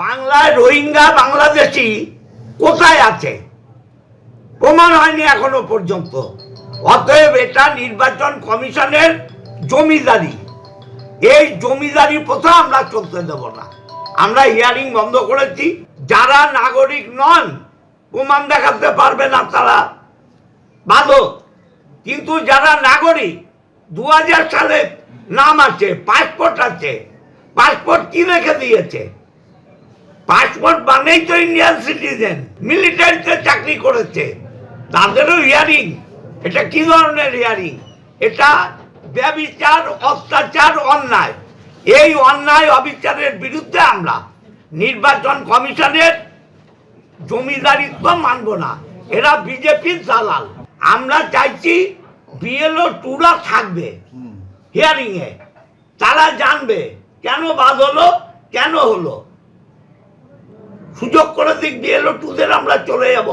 বাংলায় রোহিঙ্গা বাংলাদেশি কোথায় আছে প্রমাণ হয়নি এখনো পর্যন্ত। অতএব এটা নির্বাচন কমিশনের জমিদারি। এই জমিদারি প্রথা আমরা চলতে দেব না। আমরা হিয়ারিং বন্ধ করেছি। যারা নাগরিক নন প্রমাণ দেখাতে পারবে না তারা বাদক, কিন্তু যারা নাগরিক 2000 সালে নাম আছে, পাসপোর্ট আছে, পাসপোর্ট কি রেখে দিয়েছে? পাসপোর্ট বানেই তো ইন্ডিয়ান সিটিজেন, মিলিটারিতে চাকরি করেছে, তাদেরও হিয়ারিং। এটা কি ধরনের হিয়ারিং? এটা ব্যভিচার, অত্যাচার, অন্যায়। এই অন্যায় অবিচারের বিরুদ্ধে আমরা নির্বাচন কমিশনের জমিদারিত্ব মানব না। এরা বিজেপির দালাল। আমরা চাইছি বিএলও টুরা থাকবে হিয়ারিং এ, তারা জানবে কেন বাদ হলো, কেন হলো। সুযোগ করে দিক বিএলও টুদের, আমরা চলে যাব।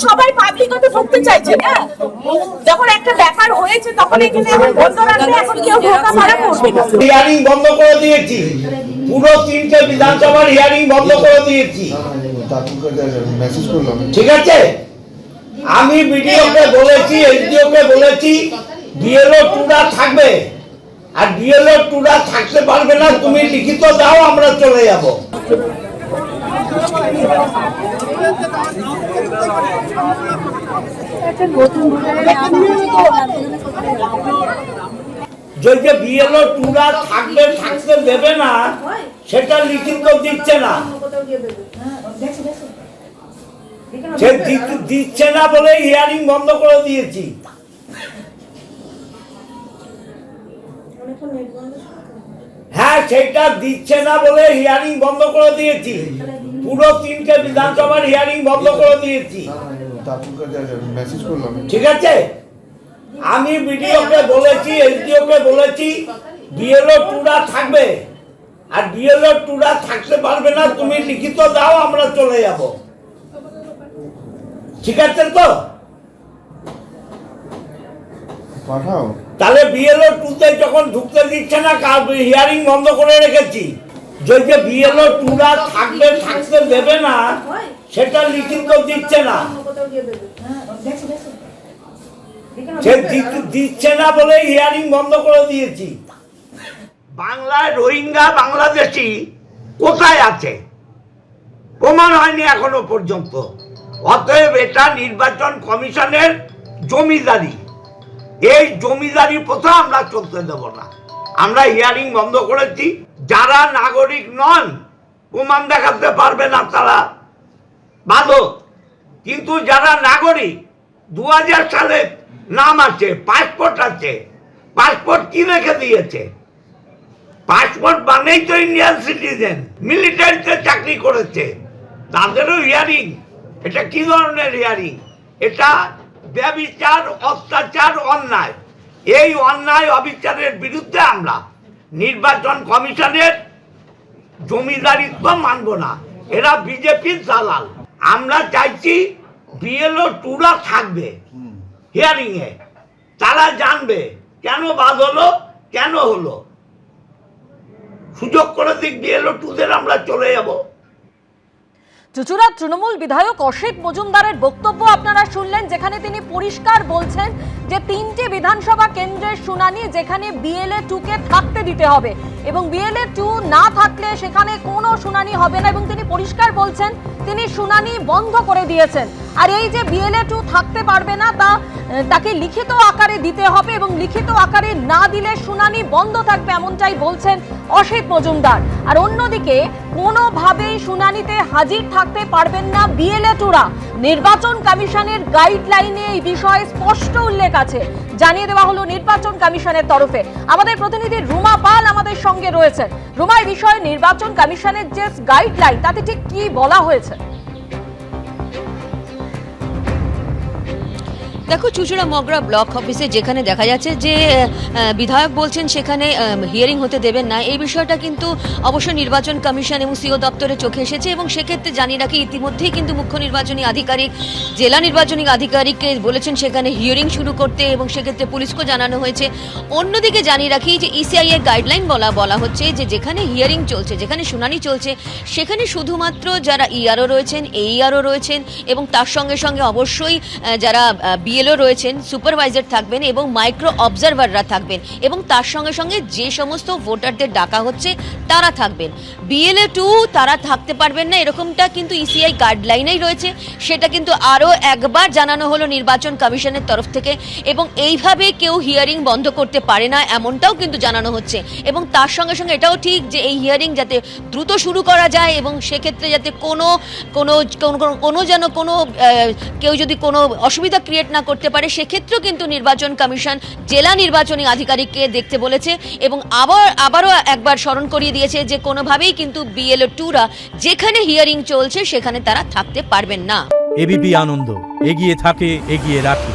সবাই পাবলিকত ঢুকতে চাইছে না। যখন একটা ব্যাপার হয়েছে তখন এখানে এখন কেউ ঢোকা মারা করবে না। হিয়ারিং বন্ধ করে দিয়েছি, পুরো 3টে বিধানসভার হিয়ারিং বন্ধ করে দিয়েছি। ঠিক আছে, আমি বিডিওকে বলেছি, এসডিওকে বলেছি বিএলও টুরা থাকবে, আর বিএলও টুরা থাকতে পারবে না। তুমি লিখিত দাও, আমরা চলে যাব। যে বিএলও টুরা থাকবে, থাকতে দেবে না, সেটা লিখিত দিচ্ছে না। সে দিচ্ছে না বলে হিয়ারিং বন্ধ করে দিয়েছি। হ্যাঁ, সেটা দিচ্ছে না বলে হিয়ারিং বন্ধ করে দিয়েছি। পুরো 3টে বিধানসভার হিয়ারিং বন্ধ করে দিয়েছি। ঠিক আছে, আমি বিডিওকে বলেছি, এসডিওকে বলেছি বিএলও টুরা থাকবে, আর বিএলও টুরা থাকতে পারবে না। তুমি লিখিত দাও, আমরা চলে যাব। ঠিক আছে তো? পাঠাও। তাহলে বিএলও টুতে যখন ঢুকতে দিচ্ছে না, হিয়ারিং বন্ধ করে রেখেছি। যে বিএলও টুরা থাকবে, থাকতে দেবে না, সেটা লিখিত দিচ্ছে না। সে দিচ্ছে না বলে হিয়ারিং বন্ধ করে দিয়েছি। বাংলায় রোহিঙ্গা বাংলাদেশি কোথায় আছে প্রমাণ হয়নি এখনো পর্যন্ত। অতএব এটা নির্বাচন কমিশনের জমিদারি। এই জমিদারি প্রথা আমরা চলতে দেব না। আমরা হিয়ারিং বন্ধ করেছি। যারা নাগরিক নন প্রমাণ দেখাতে পারবে না তারা বাদক, কিন্তু যারা নাগরিক 2000 সালে নাম আছে, পাসপোর্ট আছে, পাসপোর্ট কি রেখে দিয়েছে? পাসপোর্ট বানেই তো ইন্ডিয়ান সিটিজেন, মিলিটারিতে চাকরি করেছে, তাদেরও হিয়ারিং। এটা কি ধরনের হিয়ারিং? এটা ব্যভিচার, অত্যাচার, অন্যায়। এই অন্যায় অবিচারের বিরুদ্ধে আমরা নির্বাচন কমিশনের জমিদারিত্ব মানব না। এরা বিজেপির দালাল। আমরা চাইছি বিএলও টুরা থাকবে হিয়ারিং এ, তারা জানবে কেন বাদ হলো, কেন হলো। সুযোগ করে দিক বিএলও টুদের, আমরা চলে যাব। চুঁচুড়ার তৃণমূল বিধায়ক অসিত মজুমদারের বক্তব্য আপনারা শুনলেন, যেখানে তিনি পরিষ্কার বলছেন যে 3টে বিধানসভা কেন্দ্রের শুনানি যেখানে বিএলএ 2কে থাকতে দিতে হবে, এবং বিএলএ 2 না থাকলে সেখানে কোনো শুনানি হবে না, এবং তিনি পরিষ্কার বলছেন তিনি শুনানি বন্ধ করে দিয়েছেন। আর এই যে বিএলএ 2 থাকতে পারবে না তাকে লিখিত আকারে দিতে হবে এবং লিখিত আকারে না দিলে শুনানি বন্ধ থাকবে, এমনটাই বলছেন অসিত মজুমদার। আর অন্যদিকে কোনোভাবেই শুনানিতে হাজির থাকতে পারবেন না বিএলএ 2রা। নির্বাচন কমিশনের গাইডলাইনে এই বিষয়ে স্পষ্ট উল্লেখ আছে, জানিয়ে দেওয়া হলো নির্বাচন কমিশনের তরফে। আমাদের প্রতিনিধি রুমা পাল আমাদের সঙ্গে রয়েছেন। রুমা, এই বিষয়ে নির্বাচন কমিশনের যে গাইডলাইন তাতে ঠিক কি বলা হয়েছে? দেখো, চুঁচুড়া মগরা ব্লক অফিসে যেখানে দেখা যাচ্ছে যে বিধায়ক বলছেন সেখানে হিয়ারিং হতে দেবেন না, এই বিষয়টা কিন্তু অবশ্যই নির্বাচন কমিশন এবং সিও দপ্তরে চোখে এসেছে এবং সেক্ষেত্রে জানিয়ে রাখি ইতিমধ্যেই কিন্তু মুখ্য নির্বাচনী আধিকারিক জেলা নির্বাচনী আধিকারিককে বলেছেন সেখানে হিয়ারিং শুরু করতে এবং সেক্ষেত্রে পুলিশকেও জানানো হয়েছে। অন্যদিকে জানিয়ে রাখি যে ইসিআই এর গাইডলাইন বলা হচ্ছে যে যেখানে হিয়ারিং চলছে, যেখানে শুনানি চলছে, সেখানে শুধুমাত্র যারা ইআরও রয়েছেন, এইআরও রয়েছেন এবং তার সঙ্গে সঙ্গে অবশ্যই যারা বিএলও রয়েছেন, সুপারভাইজার থাকবেন এবং মাইক্রো অবজারভাররা থাকবেন এবং তার সঙ্গে সঙ্গে যে সমস্ত ভোটারদের ডাকা হচ্ছে তারা থাকবেন। বিএলএ 2 তারা থাকতে পারবেন না, এরকমটা কিন্তু ইসিআই গাইডলাইনেই রয়েছে। সেটা কিন্তু আরও একবার জানানো হলো নির্বাচন কমিশনের তরফ থেকে এবং এইভাবে কেউ হিয়ারিং বন্ধ করতে পারে না, এমনটাও কিন্তু জানানো হচ্ছে। এবং তার সঙ্গে সঙ্গে এটাও ঠিক যে এই হিয়ারিং যাতে দ্রুত শুরু করা যায় এবং সেক্ষেত্রে যাতে কেউ যদি কোনো অসুবিধা ক্রিয়েট না করতে পারে, সেক্ষেত্রেও কিন্তু নির্বাচন কমিশন জেলা নির্বাচনী আধিকারিককে দেখতে বলেছে এবং আবারও একবার স্মরণ করিয়ে দিয়েছে যে কোনোভাবেই কিন্তু বিএলও 2রা যেখানে হিয়ারিং চলছে সেখানে তারা থাকতে পারবেন না। এবিপি আনন্দ, এগিয়ে থাকে, এগিয়ে রাখে।